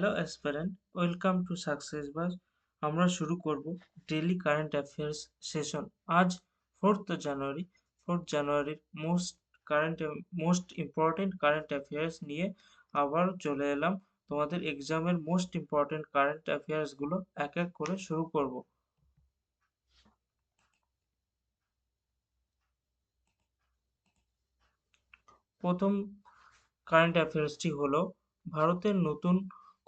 Hello aspirant, welcome to success bus. আমরা শুরু করব ডেইলি কারেন্ট অ্যাফেয়ার্স সেশন। আজ 4th জানুয়ারি। 4th জানুয়ারির মোস্ট ইম্পর্টেন্ট কারেন্ট অ্যাফেয়ার্স নিয়ে আবার চলে এলাম। তোমাদের এক্সামের মোস্ট ইম্পর্টেন্ট কারেন্ট অ্যাফেয়ার্সগুলো এক এক করে শুরু করব। প্রথম কারেন্ট অ্যাফেয়ার্সটি হলো ভারতের নতুন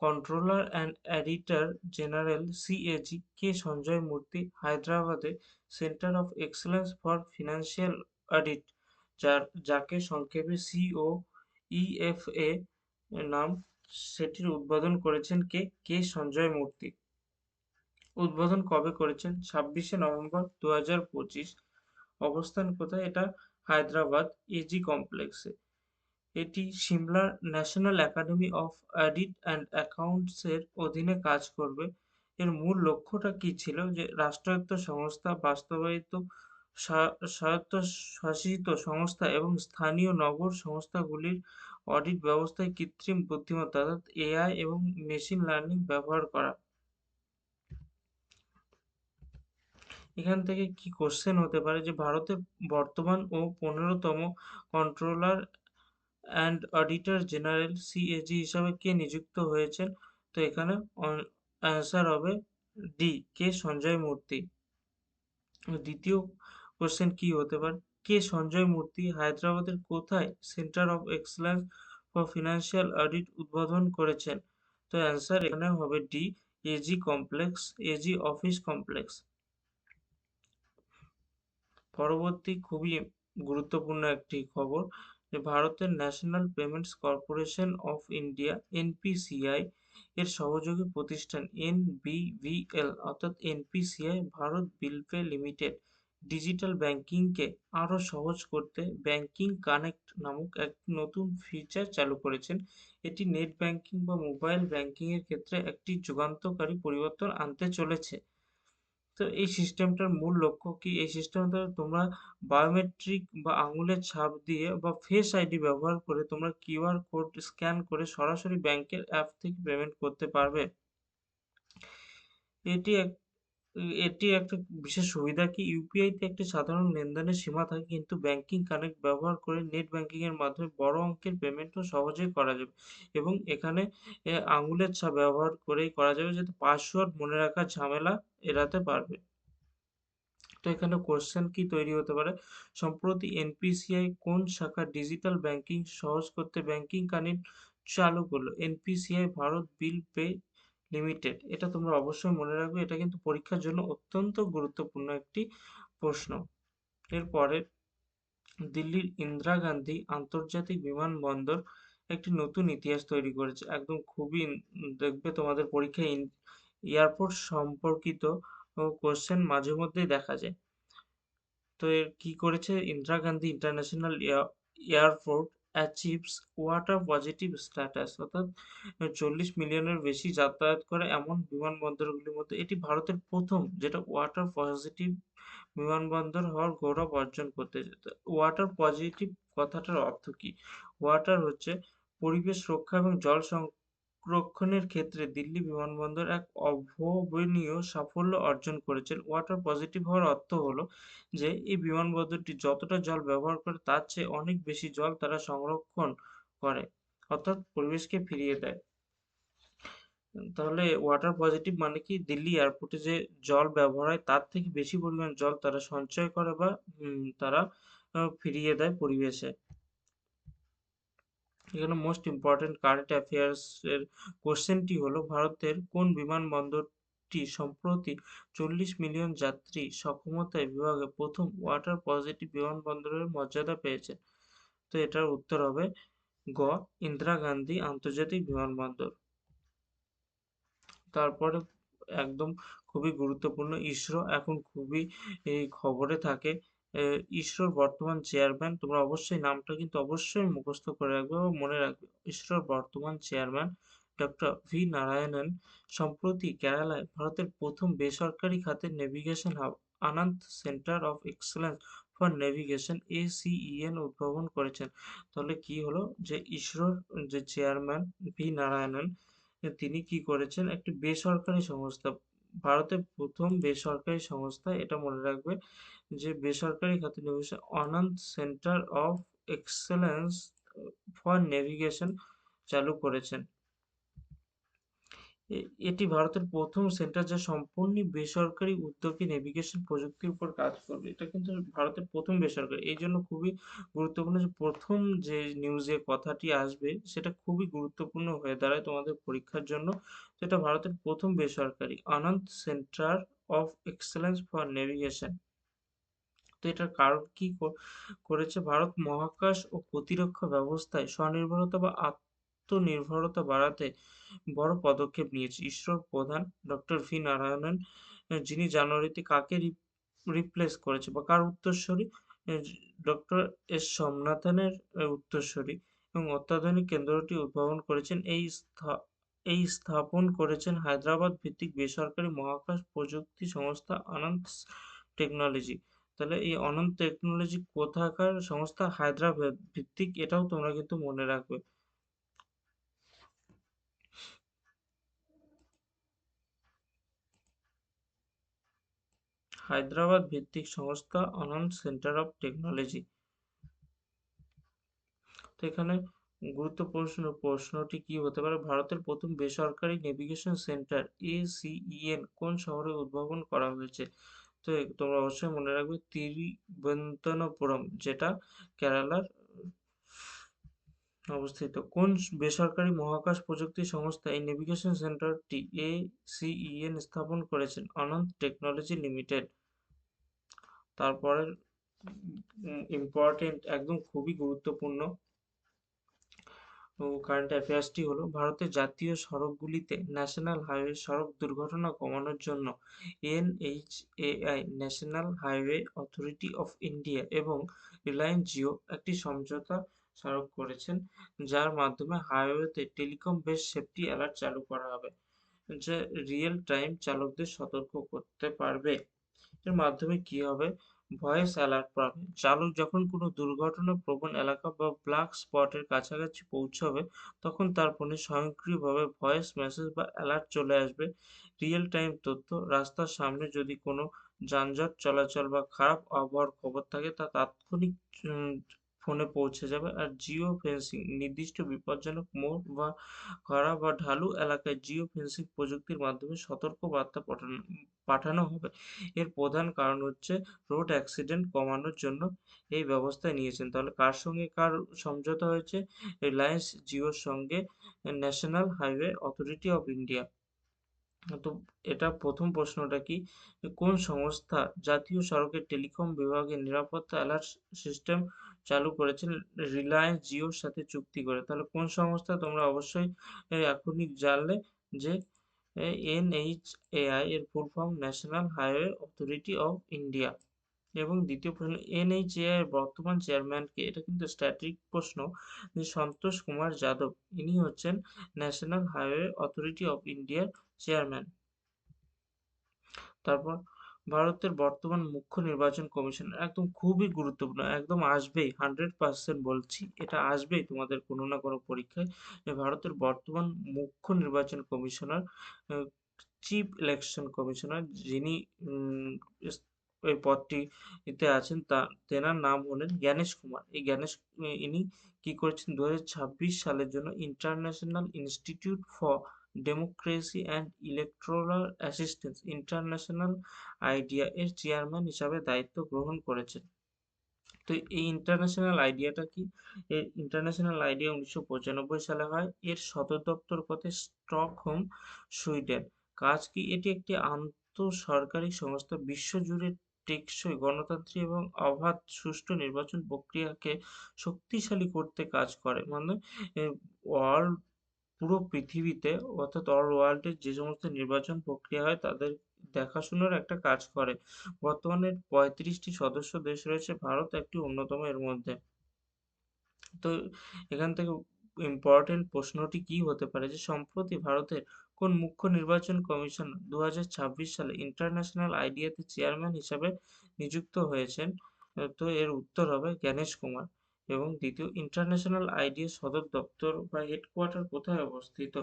controller and editor general CAG K Sanjay Murthy হায়দ্রাবাদে centre of excellence for financial audit, যাকে সংক্ষেপে সিওইএফএ নাম, সেটির উদ্বোধন করেছেন কে সঞ্জয় মূর্তি। উদ্বোধন কবে করেছেন? 26শে নভেম্বর 2025। অবস্থান কোথায় এটা? হায়দ্রাবাদ এজি কমপ্লেক্সে। এটি সিমলার national academy of audit and অ্যাকাউন্টসের অধীনে কাজ করবে। এর মূল লক্ষ্যটা কি ছিল? যে রাষ্ট্রায়ত্ত সংস্থা, বাস্তবায়িত স্বায়ত্তশাসিত সংস্থা এবং স্থানীয় নগর সংস্থাগুলির অডিট ব্যবস্থায় কৃত্রিম বুদ্ধিমত্তা অর্থাৎ এআই এবং মেশিন লার্নিং ব্যবহার করা। এখান থেকে কি কোশ্চেন হতে পারে যে ভারতের বর্তমান ও 15তম controller and auditor general CAG হিসাবে কে নিযুক্ত হয়েছেন? তো এখানে অ্যান্সার হবে ডি, কে সঞ্জয় মূর্তি। দ্বিতীয় কোশ্চেন কি হতে পারে? কে সঞ্জয় মূর্তি হায়দ্রাবাদের কোথায় centre of excellence for financial audit উদ্বোধন করেছেন? তো অ্যান্সার এখানে হবে D, AG complex, AG office complex. পরবর্তী খুবই গুরুত্বপূর্ণ একটি খবর যে ভারতের national payments corporation of India NPCI এর সহযোগী প্রতিষ্ঠান এনবিভিএল অর্থাৎ NPCI Bharat bill pay limited digital ব্যাংকিংকে আরও সহজ করতে ব্যাংকিং কানেক্ট নামক এক নতুন ফিচার চালু করেছেন। এটি নেট ব্যাংকিং বা মোবাইল ব্যাংকিং এর ক্ষেত্রে একটি যুগান্তকারী পরিবর্তন আনতে চলেছে। তো এই সিস্টেমটার মূল লক্ষ্য কি? এই সিস্টেমের দ্বারা তোমরা বায়োমেট্রিক বা আঙুলের ছাপ দিয়ে বা ফেস আইডি ব্যবহার করে তোমরা কিউআর কোড স্ক্যান করে সরাসরি ব্যাংকের অ্যাপ থেকে পেমেন্ট করতে পারবে। এটি এক এটি একটা বিশেষ সুবিধা কি ইউপিআই তে একটি সাধারণ লেনদেনের সীমা থাকে, কিন্তু ব্যাংকিং কানেক্ট ব্যবহার করে নেট ব্যাংকিং এর মাধ্যমে বড় অঙ্কের পেমেন্টও সহজেই করা যাবে এবং এখানে আঙুলের ছাপ ব্যবহার করেই করা যাবে, যাতে পাসওয়ার্ড মনে রাখার ঝামেলা এড়াতে পারবে। তো এখানে কোশ্চেন কি তৈরি হতে পারে? সম্প্রতি এনপিসিআই কোন শাখা ডিজিটাল ব্যাংকিং সহজ করতে ব্যাংকিং কানেক্ট চালু করলো? NPCI Bharat bill pay limited. এটা তোমরা অবশ্যই মনে রাখবে, এটা কিন্তু পরীক্ষার জন্য অত্যন্ত গুরুত্বপূর্ণ একটি প্রশ্ন। এরপরে দিল্লির ইন্দিরা গান্ধী আন্তর্জাতিক বিমানবন্দর একটি নতুন ইতিহাস তৈরি করেছে। একদম খুবই দেখবে তোমাদের পরীক্ষায় এয়ারপোর্ট সম্পর্কিত কোশ্চেন মাঝে মধ্যেই দেখা যায়। তো এর কি করেছে? Indira Gandhi international airport অ্যাচিভস water positive status অর্থাৎ 40 মিলিয়নের বেশি যাতায়াত করে এমন বিমানবন্দরগুলির মধ্যে এটি ভারতের প্রথম যেটা ওয়াটার পজিটিভ বিমানবন্দর হওয়ার গৌরব অর্জন করতে যেত। ওয়াটার পজিটিভ কথাটার অর্থ কি? ওয়াটার হচ্ছে পরিবেশ রক্ষা এবং জল সংরক্ষণের ক্ষেত্রে দিল্লি বিমানবন্দর এক অভাবনীয় সাফল্য অর্জন করেছেন। ওয়াটার পজিটিভ হওয়ার অর্থ হলো যে এই বিমানবন্দরটি যতটা জল ব্যবহার করে তার চেয়ে অনেক বেশি জল তারা সংরক্ষণ করে, অর্থাৎ পরিবেশকে ফিরিয়ে দেয়। তাহলে ওয়াটার পজিটিভ মানে কি? দিল্লি এয়ারপোর্টে যে জল ব্যবহার হয় তার থেকে বেশি পরিমাণ জল তারা সঞ্চয় করে বা তারা ফিরিয়ে দেয় পরিবেশে। এখানে মোস্ট ইম্পর্টেন্ট কারেন্ট অ্যাফেয়ার্স এর কোশ্চেনটি হলো ভারতের কোন বিমানবন্দরটি সম্প্রতি 40 মিলিয়ন যাত্রী সক্ষমতায় বিভাগে প্রথম ওয়াটার পজিটিভ বিমানবন্দরের মর্যাদা পেয়েছে? তো এটার উত্তর হবে গ, ইন্দিরা গান্ধী আন্তর্জাতিক বিমানবন্দর। তারপরে একদম খুবই গুরুত্বপূর্ণ ইসরো এখন খুবই এই খবরে থাকে। ইসরোর বর্তমান চেয়ারম্যান, তোমরা অবশ্যই নামটা কিন্তু অবশ্যই মুখস্থ করে রাখবে বা মনে রাখবে। ইসরোর বর্তমান চেয়ারম্যান ডক্টর ভি নারায়ণন সম্প্রতি কেরালায় ভারতের প্রথম বেসরকারি খাতের navigation hub Anand centre of excellence for navigation ACEN উদ্ভাবন করেছেন। তাহলে কি হলো যে ইসরোর যে চেয়ারম্যান ভি নারায়ণন তিনি কি করেছেন? একটি বেসরকারি সংস্থা, ভারতের ১ম বেসরকারি সংস্থা, এটা মনে রাখবে যে বেসরকারি খাতে নিবেশে Anand centre of excellence for navigation চালু করেছেন। এ এটি ভারতের ১ম সেন্টার যা সম্পূর্ণই বেসরকারি উদ্যোগে নেভিগেশন প্রযুক্তির উপর কাজ করবে। এটা কিন্তু ভারতের ১ম বেসরকারি। এইজন্য খুবই গুরুত্বপূর্ণ যে ১ম যে নিউজে কথাটি আসবে সেটা খুবই গুরুত্বপূর্ণ হয়ে দাঁড়ায় তোমাদের পরীক্ষার জন্য। সেটা ভারতের ১ম বেসরকারি Anand centre of excellence for navigation. তো এটার কারণ কি করেছে? ভারত মহাকাশ ও প্রতিরক্ষা ব্যবস্থায় স্বনির্ভরতা বা আত্মনির্ভরতা বাড়াতে বড় পদক্ষেপ নিয়েছে। ইসরোর প্রধান ডক্টর ভি নারায়ণন, যিনি জানুয়ারিতে কাকে রিপ্লেস করেছে বা কার উত্তরসূরি? এ ডক্টর এস সোমনাথনের উত্তরসূরি, এবং অত্যাধুনিক কেন্দ্রটি উদ্ভাবন করেছেন। এই স্থাপন করেছেন হায়দ্রাবাদ ভিত্তিক বেসরকারি মহাকাশ প্রযুক্তি সংস্থা আনন্দ টেকনোলজি। তাহলে এই অনন্ত টেকনোলজি কোথাকার সংস্থা? হায়দ্রাবাদ ভিত্তিক, এটাও তোমরা কিন্তু মনে রাখবে। হায়দ্রাবাদ ভিত্তিক সংস্থা আনন্দ সেন্টার অফ টেকনোলজি। তো এখানে প্রশ্নটি কি হতে পারে? ভারতের প্রথম বেসরকারি নেভিগেশন সেন্টার ACEN কোন শহরে উদ্ভাবন করা হয়েছে? তো তোমরা অবশ্যই মনে রাখবে তিরুবনন্তপুরম, যেটা কেরালার অবস্থিত। কোন বেসরকারি মহাকাশ প্রযুক্তি সংস্থা এই নেভিগেশন সেন্টারটি ACEN স্থাপন করেছেন? আনন্দ টেকনোলজি লিমিটেড। তারপরের ইম্পর্টেন্ট, একদম খুবই গুরুত্বপূর্ণ ও কারেন্ট অ্যাফেয়ার্সটি হলো, ভারতের জাতীয় সড়কগুলিতে ন্যাশনাল হাইওয়ে সড়ক দুর্ঘটনা কমানোর জন্য NHAI national highway authority of India এবং রিলায়েন্স জিও একটি সমঝোতা স্মারক করেছেন, যার মাধ্যমে হাইওয়েতে টেলিকম বেসড সেফটি অ্যালার্ট চালু করা হবে, যা রিয়েল টাইম চালকদের সতর্ক করতে পারবে। এর মাধ্যমে কি হবে? ভয়েস অ্যালার্ট পাবে। চালক যখন কোনো দুর্ঘটনাপ্রবণ এলাকা বা ব্ল্যাক স্পটের কাছাকাছি পৌঁছাবে, তখন তার ফোনে স্বয়ংক্রিয়ভাবে ভয়েস মেসেজ বা অ্যালার্ট চলে আসবে। রিয়েল টাইম তথ্য, রাস্তার সামনে যদি কোনো যানজট চলাচল বা খারাপ আবহাওয়ার খবর থাকে তা তাৎক্ষণিক উম ফোনে পৌঁছে যাবে। আর জিও ফেন্সিং, নির্দিষ্ট বিপজ্জনক মোড় বা খারাপ বা ঢালু এলাকায় জিও ফেন্সিং প্রযুক্তির মাধ্যমে সতর্ক বার্তা পাঠানো হবে। এর প্রধান কারণ হচ্ছে রোড অ্যাক্সিডেন্ট কমানোর জন্য এই ব্যবস্থা নিয়েছেন। তাহলে কার সঙ্গে কার সমঝোতা হয়েছে? রিলায়েন্স জিওর সঙ্গে national highway authority of India. তো এটা ১ম প্রশ্নটা কি? কোন সংস্থা জাতীয় সড়কের টেলিকম বিভাগের নিরাপত্তা অ্যালার্ট সিস্টেম চালু করেছেন রিলায়েন্স জিওর সাথে চুক্তি করে? তাহলে কোন সংস্থা? তোমরা অবশ্যই এখনই জানলে যে NHAI এর full form national highway authority of India. এবং দ্বিতীয় প্রশ্ন, NHAI এর বর্তমান চেয়ারম্যান কে? এটা কিন্তু স্ট্যাটিক প্রশ্ন। যে সন্তোষ কুমার যাদব, ইনি হচ্ছেন ন্যাশনাল হাইওয়ে অথরিটি অফ ইন্ডিয়ার চেয়ারম্যান। তারপর ভারতের বর্তমান মুখ্য নির্বাচন কমিশনার, একদম খুবই গুরুত্বপূর্ণ, একদম আসবেই, 100% বলছি, এটা আসবেই তোমাদের কোনো না কোনো পরীক্ষায়, যে ভারতের বর্তমান মুখ্য নির্বাচন কমিশনার, চিফ ইলেকশন কমিশনার, যিনি ওই পদটিতে আছেন, তেনার নাম হলেন জ্ঞানেশ কুমার। ইনি কি করেছেন? ২০২৬ সালের জন্য international institute for democracy and electoral assistance international idea এর চেয়ারম্যান হিসাবে দায়িত্ব গ্রহণ করেছেন। তো এই ইন্টারন্যাশনাল আইডিয়াটা কি? এই ইন্টারন্যাশনাল আইডিয়া ১৯৯৫ সালে হয়। এর সদর দপ্তর কোথায়? Stockholm, Sweden. কাজ কি? এটি একটি আন্তঃসরকারি সংস্থা, বিশ্বজুড়ে টেকসই গণতান্ত্রিক এবং অবাধ সুষ্ঠু নির্বাচন প্রক্রিয়াকে শক্তিশালী করতে কাজ করে। মানে ওয়ার্ল্ড, পুরো পৃথিবীতে, অর্থাৎ অল ওয়ার্ল্ড এর যে সমস্ত নির্বাচন প্রক্রিয়া হয় তাদের দেখাশোনার একটা কাজ করে। বর্তমানে ৩৫টি সদস্য দেশ রয়েছে, ভারত একটি অন্যতম এর মধ্যে। তো এখান থেকে ইম্পর্টেন্ট প্রশ্নটি কি হতে পারে? যে সম্প্রতি ভারতের কোন মুখ্য নির্বাচন কমিশন ২০২৬ সালে ইন্টারন্যাশনাল আইডিয়াতে চেয়ারম্যান হিসাবে নিযুক্ত হয়েছেন? তো এর উত্তর হবে জ্ঞানেশ কুমার। এবং দ্বিতীয়, ইন্টারন্যাশনাল আইডিএ সদর দপ্তর বা হেডকোয়ার্টার কোথায় অবস্থিত?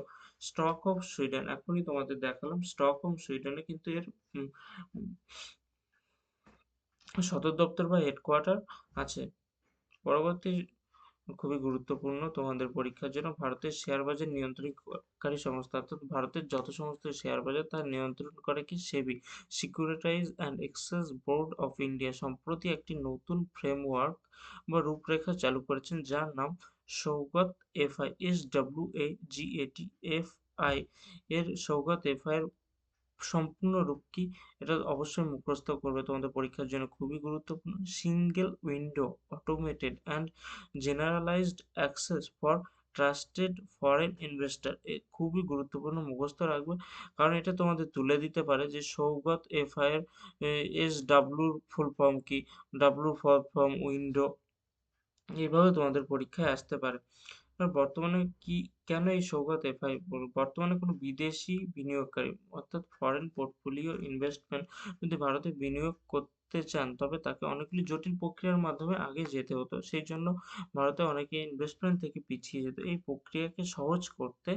Stockholm, Sweden. এখনই তোমাদের দেখালাম স্টকহোম, সুইডেনে কিন্তু এর উম উম সদর দপ্তর বা হেডকোয়ার্টার আছে। পরবর্তী, খুবই গুরুত্বপূর্ণ তোমাদের পরীক্ষার জন্য, ভারতের শেয়ার বাজার নিয়ন্ত্রণকারী সংস্থা, অর্থাৎ ভারতের যত সমস্ত শেয়ার বাজার তার নিয়ন্ত্রণ করে কি? SEBI, securities and exchange board of India সম্প্রতি একটি নতুন ফ্রেমওয়ার্ক বা রূপরেখা চালু করেছেন যার নাম সৌগত এফআই, SWAGAT, এর সৌগত এফআই এর সম্পূর্ণ রূপ কি? এটা অবশ্যই মুখস্থ করবে, তোমাদের পরীক্ষার জন্য খুবই গুরুত্বপূর্ণ। Single window automated and generalised access for trusted foreign investor, খুবই গুরুত্বপূর্ণ, মুখস্থ রাখবে, কারণ এটা তোমাদের তুলে দিতে পারে যে সৌগত এফআই এর SW ফুল ফর্ম কি, ডাব্লিউ ফর ফর্ম উইন্ডো, এইভাবে তোমাদের পরীক্ষায় আসতে পারে। বর্তমানে কি, কেন এই সৌগত এফআই? বর্তমানে কোনো বিদেশি বিনিয়োগকারী অর্থাৎ ফরেন পোর্টফোলিও ইনভেস্টমেন্ট যদি ভারতে বিনিয়োগ করতে চান তবে তাকে অনেকগুলি জটিল প্রক্রিয়ার মাধ্যমে আগে যেতে হতো, সেই জন্য ভারতে অনেকে ইনভেস্টমেন্ট থেকে পিছিয়ে যেত। এই প্রক্রিয়াকে সহজ করতে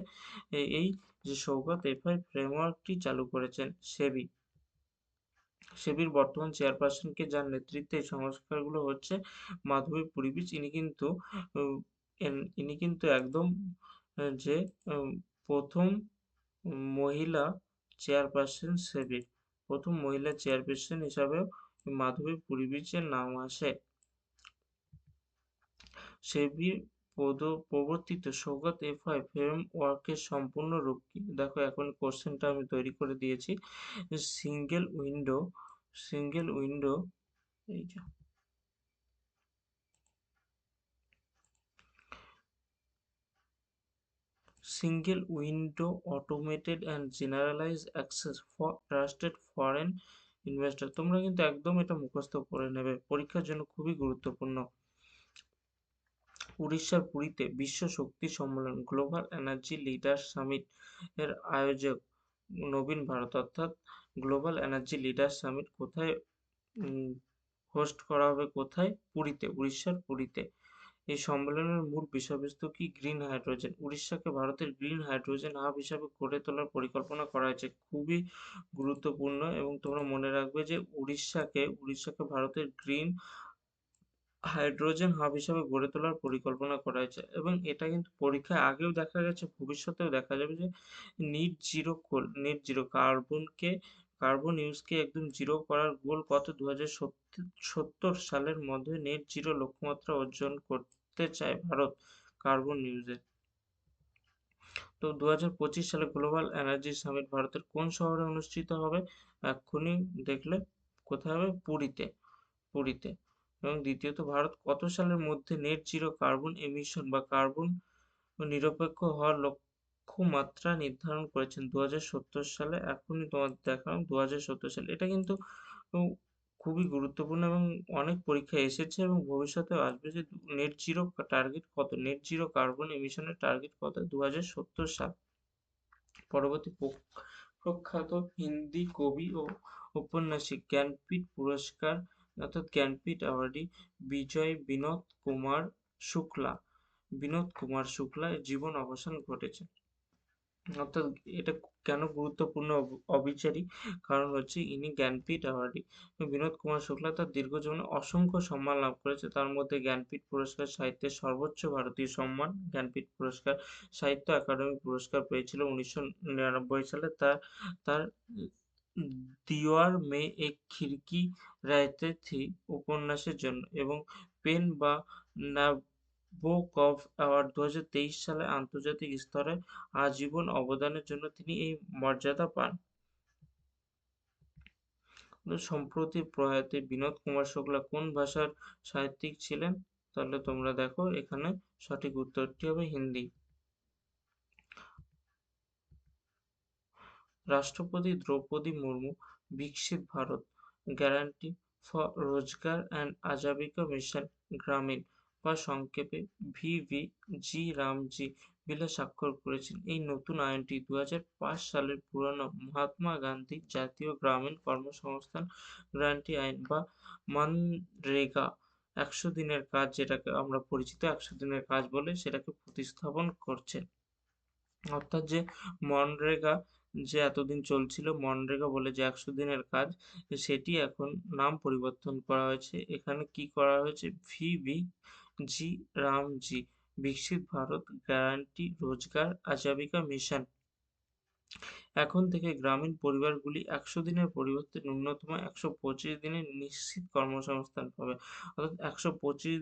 এই যে সৌগত এফআই ফ্রেমওয়ার্কটি চালু করেছেন সেবি। সেবির বর্তমান চেয়ারপারসনকে, যার নেতৃত্বে এই সংস্কারগুলো হচ্ছে, মাধবী পুরীবিচ। উম, ইনি কিন্তু একদম যে প্রথম মহিলা চেয়ারপারসন সেবির, প্রথম মহিলা চেয়ারপারসন হিসাবেও মাধবী পুরীবিচের নাম আসে। সেবির প্রবর্তিত সৌগত এফআই ফ্রেমওয়ার্কের সম্পূর্ণ রূপ কি? দেখো এখন কোশ্চেনটা আমি তৈরি করে দিয়েছি। সিঙ্গেল উইন্ডো, সিঙ্গেল উইন্ডো, এই যে single window automated and generalized access for trusted foreign investor, তোমরা কিন্তু একদম এটা মুখস্থ করে নেবে, পরীক্ষার জন্য খুবই গুরুত্বপূর্ণ। উড়িষ্যার পুরীতে বিশ্ব শক্তি সম্মেলন গ্লোবাল এনার্জি লিডার সামিট এর আয়োজক নবীন ভারত, অর্থাৎ গ্লোবাল এনার্জি লিডার সামিট কোথায় হোস্ট করা হবে? কোথায়? পুরীতে, উড়িষ্যার পুরীতে। এই সম্মেলনের মূল বিষয়বস্তু কি? Green hydrogen. উড়িষ্যাকে ভারতের গ্রিন হাইড্রোজেন হাব হিসাবে গড়ে তোলার পরিকল্পনা করা হয়েছে, খুবই গুরুত্বপূর্ণ। এবং তোমরা মনে রাখবে যে উড়িষ্যাকে ভারতের গ্রিন হাইড্রোজেন হাব হিসাবে গড়ে তোলার পরিকল্পনা করা হয়েছে, এবং এটা কিন্তু পরীক্ষায় আগেও দেখা গেছে, ভবিষ্যতেও দেখা যাবে যে নেট জিরো কার্বন ইউজকে একদম জিরো করার গোল কত? 2070 সালের মধ্যে নেট জিরো লক্ষ্যমাত্রা অর্জন করতে চায় ভারত কার্বন ইউজে। তো 2025 সালে গ্লোবাল এনার্জি সামিট ভারতের কোন শহরে অনুষ্ঠিত হবে? এক্ষুনি দেখলে, কোথায় হবে? পুরীতে, পুরীতে। এবং দ্বিতীয়ত, ভারত কত সালের মধ্যে নেট জিরো কার্বন এমিশন বা কার্বন নিরপেক্ষ হওয়ার লক্ষ্যমাত্রা নির্ধারণ করেছেন? 2070 সালে। এখনই তোমাদের দেখালাম 2070 সালে। এটা কিন্তু খুবই গুরুত্বপূর্ণ এবং অনেক পরীক্ষায় এসেছে এবং ভবিষ্যতেও আসবে যে নেট জিরো টার্গেট কত, নেট জিরো কার্বন এমিশনের টার্গেট কত? 2070 সাল। পরবর্তী প্রখ্যাত হিন্দি কবি ও ঔপন্যাসিক জ্ঞানপীঠ পুরস্কার অর্থাৎ জ্ঞানপীঠ অ্যাওয়ার্ডি বিনোদ কুমার শুক্লা এর জীবন অবসান ঘটেছে। অর্থাৎ এটা কেন গুরুত্বপূর্ণ? অবিচারী, কারণ হচ্ছে ইনি জ্ঞানপীঠ অ্যাওয়ার্ডি। বিনোদ কুমার শুক্লা তার দীর্ঘ জীবনে অসংখ্য সম্মান লাভ করেছে, তার মধ্যে জ্ঞানপীঠ পুরস্কার সাহিত্যের সর্বোচ্চ ভারতীয় সম্মান, জ্ঞানপীঠ পুরস্কার, সাহিত্য একাডেমি পুরস্কার পেয়েছিল 1999 সালে তার দিওয়ার মে এক খিড়কি রাহতে থি উপন্যাসের জন্য, এবং পেন বা নাবোকভ অ্যাওয়ার্ড 2023 সালে আন্তর্জাতিক স্তরে আজীবন অবদানের জন্য তিনি এই মর্যাদা পান। সম্প্রতি প্রয়াত বিনোদ কুমার শুক্লা কোন ভাষার সাহিত্যিক ছিলেন? তাহলে তোমরা দেখো এখানে সঠিক উত্তরটি হবে হিন্দি। রাষ্ট্রপতি দ্রৌপদী মুর্মু বিকশিত ভারত গ্যারান্টি ফর রোজগার অ্যান্ড আজীবিকা মিশন গ্রামীণ বা সংক্ষেপে ভিভিজি রামজি বিলে স্বাক্ষর করেছেন। এই নতুন আইনটি 2005 সালের পুরানো মহাত্মা গান্ধী জাতীয় গ্রামীণ কর্মসংস্থান গ্যারান্টি আইন বা মনরেগা 100 দিনের কাজ যেটাকে আমরা পরিচিত 100 দিনের কাজ বলে সেটাকে প্রতিস্থাপন করছে। অর্থাৎ যে মনরেগা যে এতদিন চলছিল মনরেগা বলে যে ১০০ দিনের কাজ সেটি এখন নাম পরিবর্তন করা হয়েছে। এখানে কি করা হয়েছে ভিবিজি রামজি বিকশিত ভারত গ্যারান্টি রোজগার আজীবিকা মিশন। এখন থেকে গ্রামীণ পরিবারগুলি ১০০ দিনের পরিবর্তে ন্যূনতম ১২৫ দিনের নিশ্চিত কর্মসংস্থান পাবে। অর্থাৎ ১২৫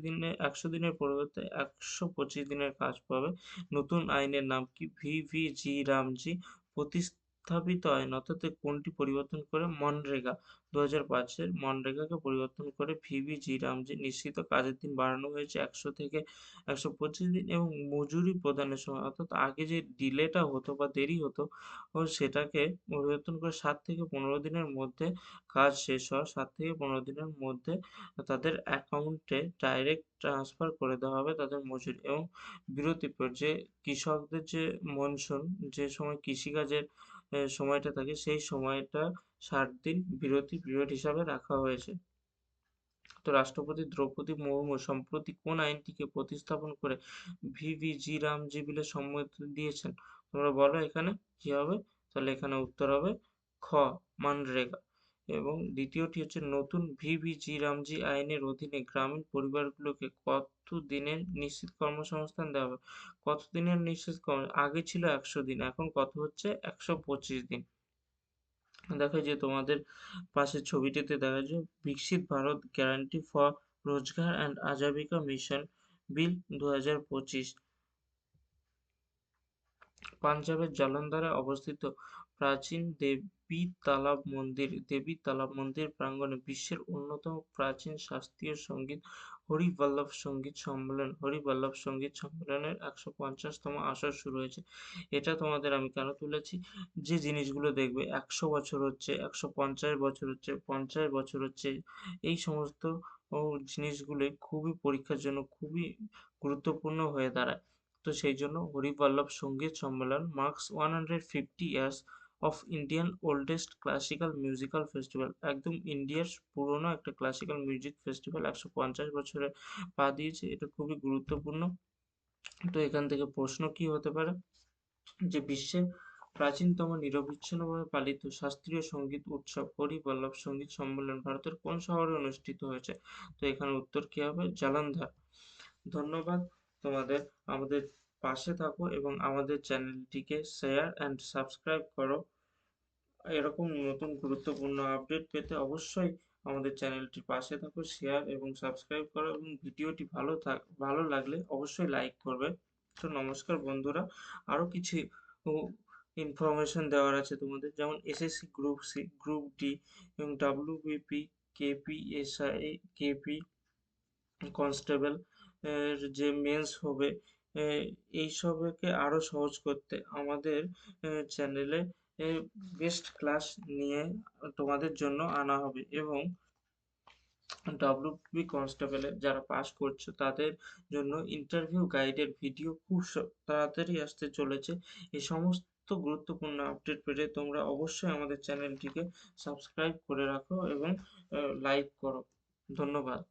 দিনের পরিবর্তে ১২৫ দিনের কাজ পাবে। নতুন আইনের নাম কি? ভিভিজি রামজি প্রতিস্থাপিত আইন অর্থাৎ কোনটি পরিবর্তন করে? মনরেগা ২০০৫ এর মনরেগাকে পরিবর্তন করে ভিভিজি রামজি নিশ্চিত কাজের দিন বাড়ানো হয়েছে ১০০ থেকে ১২৫ দিন এবং মজুরি প্রদানের সময় অর্থাৎ আগে যে ডিলেটা হতো বা দেরি হতো সেটাকে পরিবর্তন করে ৭ থেকে ১৫ দিনের মধ্যে কাজ শেষ হওয়া ৭ থেকে ১৫ দিনের মধ্যে তাদের অ্যাকাউন্টে ডাইরেক্ট ট্রান্সফার করে দেওয়া হবে তাদের মজুরি এবং বিরতির পর যে কৃষকদের যে মনসুন যে সময় কৃষিকাজের সময়টা থাকে সেই সময়টা ৬০ দিন বিরতি পিরিয়ড হিসাবে রাখা হয়েছে। তো রাষ্ট্রপতি দ্রৌপদী মুর্মু সম্প্রতি কোন আইনটিকে প্রতিস্থাপন করে ভিভিজি রামজি বিলে সম্মতি দিয়েছেন? তোমরা বলো এখানে কি হবে? তাহলে এখানে উত্তর হবে খ মানরেগা। এবং দ্বিতীয়টি হচ্ছে নতুন ভিভিজি রামজি আইনের অধীনে গ্রামীণ পরিবারগুলোকে কত দিনের নিশ্চিত কর্মসংস্থান দেওয়া হবে? কত দিনের নিশ্চিত আগে ছিল ১০০ দিন এখন কত হচ্ছে ১২৫ দিন। দেখো যে তোমাদের পাশের ছবিটিতে দেখা যায় বিকশিত ভারত গ্যারান্টি ফর রোজগার অ্যান্ড আজীবিকা মিশন বিল ২০২৫ পাঞ্জাবের জালন্ধরে অবস্থিত প্রাচীন দেবী তালাব মন্দির প্রাঙ্গণে বিশ্বের অন্যতম প্রাচীন শাস্ত্রীয় সঙ্গীত হরিবল্লভ সঙ্গীত সম্মেলনের ১৫০তম আসর শুরু হয়েছে। এটা তোমাদের আমি কেন তুলেছি? যে জিনিসগুলো দেখবে ১০০ বছর হচ্ছে, ১৫০ বছর হচ্ছে, ৫০ বছর হচ্ছে এই সমস্ত জিনিসগুলোই খুবই পরীক্ষার জন্য খুবই গুরুত্বপূর্ণ হয়ে দাঁড়ায়। তো সেই জন্য হরিবল্লভ সঙ্গীত সম্মেলন marks 150 years of Indian oldest classical musical festival একদম ইন্ডিয়ার পুরোনো একটা ক্লাসিক্যাল মিউজিক ফেস্টিভ্যাল ১৫০ বছরে পা দিয়েছে এটা খুবই গুরুত্বপূর্ণ। তো এখান থেকে প্রশ্ন কি হতে পারে যে বিশ্বের প্রাচীনতম নিরবচ্ছিন্নভাবে পালিত শাস্ত্রীয় সঙ্গীত উৎসব হরিবল্লভ সঙ্গীত সম্মেলন ভারতের কোন শহরে অনুষ্ঠিত হয়েছে? তো এখানে উত্তর কি হবে? জালন্ধর। ধন্যবাদ তোমাদের আমাদের পাশে থাকো এবং আমাদের চ্যানেলটিকে শেয়ার অ্যান্ড সাবস্ক্রাইব করো। এরকম নতুন গুরুত্বপূর্ণ আপডেট পেতে অবশ্যই আমাদের চ্যানেলটির পাশে থাকো, শেয়ার এবং সাবস্ক্রাইব করো এবং ভিডিওটি ভালো লাগলে অবশ্যই লাইক করবে। তো নমস্কার বন্ধুরা, আরো কিছু ইনফরমেশন দেওয়ার আছে তোমাদের যেমন SSC group C, group D এবং ডাব্লিউবিপি, কেপিএসআই, কেপি কনস্টেবল এর যে মেন্স হবে এ এইসবকে আরো সহজ করতে আমাদের চ্যানেলে বেস্ট ক্লাস নিয়ে তোমাদের জন্য আনা হবে এবং ডাব্লিউবি কনস্টেবলের যারা পাস করছো তাদের জন্য ইন্টারভিউ গাইডের ভিডিও খুব তাড়াতাড়ি আসতে চলেছে। এই সমস্ত গুরুত্বপূর্ণ আপডেট পেতে তোমরা অবশ্যই আমাদের চ্যানেলটিকে সাবস্ক্রাইব করে রাখো এবং লাইক করো। ধন্যবাদ।